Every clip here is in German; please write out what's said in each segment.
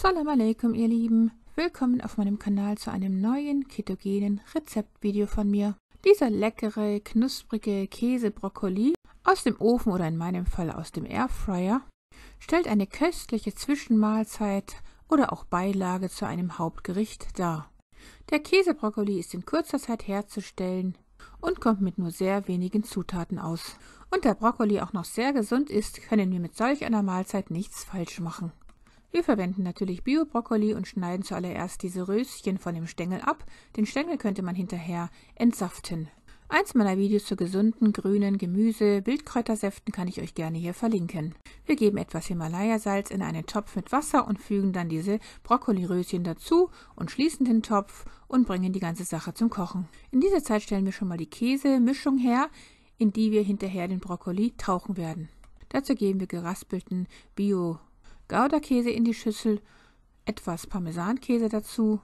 Salam alaikum, ihr Lieben. Willkommen auf meinem Kanal zu einem neuen ketogenen Rezeptvideo von mir. Dieser leckere, knusprige Käse-Brokkoli aus dem Ofen oder in meinem Fall aus dem Airfryer stellt eine köstliche Zwischenmahlzeit oder auch Beilage zu einem Hauptgericht dar. Der Käse-Brokkoli ist in kurzer Zeit herzustellen und kommt mit nur sehr wenigen Zutaten aus. Und da Brokkoli auch noch sehr gesund ist, können wir mit solch einer Mahlzeit nichts falsch machen. Wir verwenden natürlich Bio-Brokkoli und schneiden zuallererst diese Röschen von dem Stängel ab. Den Stängel könnte man hinterher entsaften. Eins meiner Videos zu gesunden, grünen Gemüse, Wildkräutersäften kann ich euch gerne hier verlinken. Wir geben etwas Himalaya-Salz in einen Topf mit Wasser und fügen dann diese Brokkoliröschen dazu und schließen den Topf und bringen die ganze Sache zum Kochen. In dieser Zeit stellen wir schon mal die Käsemischung her, in die wir hinterher den Brokkoli tauchen werden. Dazu geben wir geraspelten Bio-Gouda-Käse in die Schüssel, etwas Parmesankäse dazu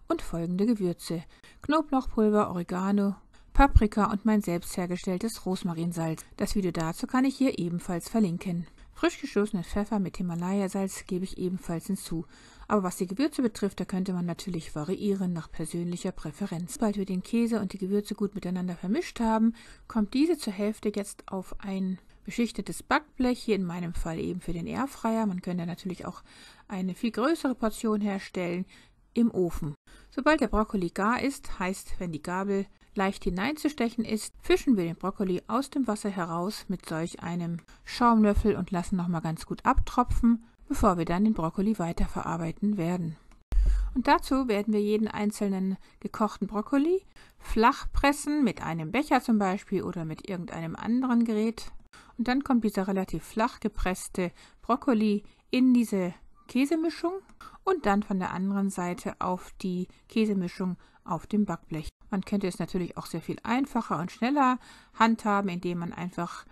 und folgende Gewürze: Knoblauchpulver, Oregano, Paprika und mein selbst hergestelltes Rosmarinsalz. Das Video dazu kann ich hier ebenfalls verlinken. Frisch gestoßenen Pfeffer mit Himalaya-Salz gebe ich ebenfalls hinzu. Aber was die Gewürze betrifft, da könnte man natürlich variieren nach persönlicher Präferenz. Sobald wir den Käse und die Gewürze gut miteinander vermischt haben, kommt diese zur Hälfte jetzt auf ein beschichtetes Backblech, hier in meinem Fall eben für den Airfryer. Man könnte natürlich auch eine viel größere Portion herstellen, im Ofen. Sobald der Brokkoli gar ist, heißt, wenn die Gabel leicht hineinzustechen ist, fischen wir den Brokkoli aus dem Wasser heraus mit solch einem Schaumlöffel und lassen nochmal ganz gut abtropfen, bevor wir dann den Brokkoli weiterverarbeiten werden. Und dazu werden wir jeden einzelnen gekochten Brokkoli flach pressen, mit einem Becher zum Beispiel oder mit irgendeinem anderen Gerät. Und dann kommt dieser relativ flach gepresste Brokkoli in diese Käsemischung und dann von der anderen Seite auf die Käsemischung auf dem Backblech. Man könnte es natürlich auch sehr viel einfacher und schneller handhaben, indem man einfach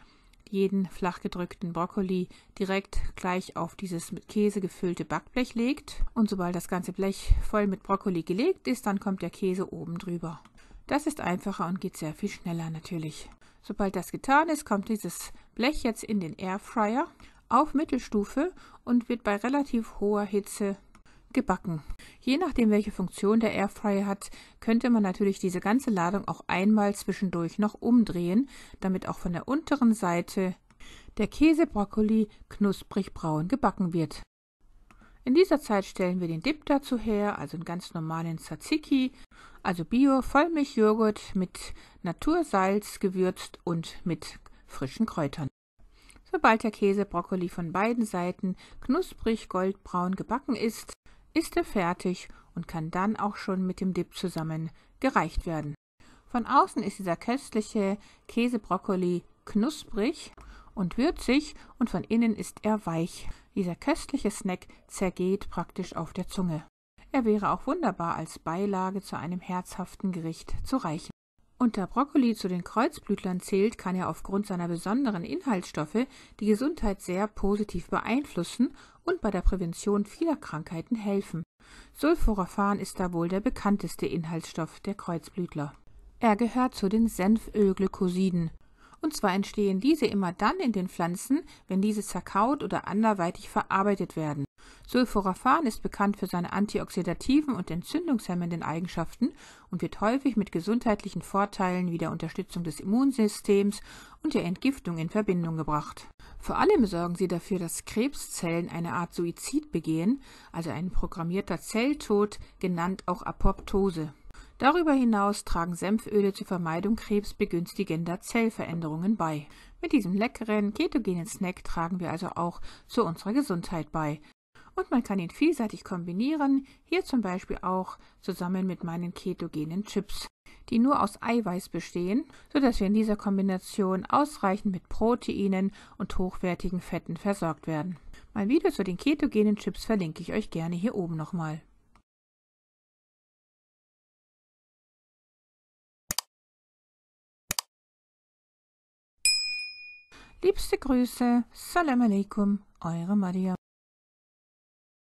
jeden flach gedrückten Brokkoli direkt gleich auf dieses mit Käse gefüllte Backblech legt. Und sobald das ganze Blech voll mit Brokkoli gelegt ist, dann kommt der Käse oben drüber. Das ist einfacher und geht sehr viel schneller natürlich. Sobald das getan ist, kommt dieses Blech jetzt in den Airfryer auf Mittelstufe und wird bei relativ hoher Hitze gebacken. Je nachdem, welche Funktion der Airfryer hat, könnte man natürlich diese ganze Ladung auch einmal zwischendurch noch umdrehen, damit auch von der unteren Seite der Käse-Brokkoli knusprig braun gebacken wird. In dieser Zeit stellen wir den Dip dazu her, also einen ganz normalen Tzatziki, also Bio-Vollmilchjoghurt mit Natursalz gewürzt und mit frischen Kräutern. Sobald der Käse-Brokkoli von beiden Seiten knusprig goldbraun gebacken ist, ist er fertig und kann dann auch schon mit dem Dip zusammen gereicht werden. Von außen ist dieser köstliche Käse-Brokkoli knusprig und würzig und von innen ist er weich. Dieser köstliche Snack zergeht praktisch auf der Zunge. Er wäre auch wunderbar als Beilage zu einem herzhaften Gericht zu reichen. Und da Brokkoli zu den Kreuzblütlern zählt, kann er aufgrund seiner besonderen Inhaltsstoffe die Gesundheit sehr positiv beeinflussen und bei der Prävention vieler Krankheiten helfen. Sulforaphan ist da wohl der bekannteste Inhaltsstoff der Kreuzblütler. Er gehört zu den Senfölglykosiden. Und zwar entstehen diese immer dann in den Pflanzen, wenn diese zerkaut oder anderweitig verarbeitet werden. Sulforaphan ist bekannt für seine antioxidativen und entzündungshemmenden Eigenschaften und wird häufig mit gesundheitlichen Vorteilen wie der Unterstützung des Immunsystems und der Entgiftung in Verbindung gebracht. Vor allem sorgen sie dafür, dass Krebszellen eine Art Suizid begehen, also ein programmierter Zelltod, genannt auch Apoptose. Darüber hinaus tragen Senföle zur Vermeidung krebsbegünstigender Zellveränderungen bei. Mit diesem leckeren, ketogenen Snack tragen wir also auch zu unserer Gesundheit bei. Und man kann ihn vielseitig kombinieren, hier zum Beispiel auch zusammen mit meinen ketogenen Chips, die nur aus Eiweiß bestehen, sodass wir in dieser Kombination ausreichend mit Proteinen und hochwertigen Fetten versorgt werden. Mein Video zu den ketogenen Chips verlinke ich euch gerne hier oben nochmal. Liebste Grüße, Salam alaikum, eure Maria.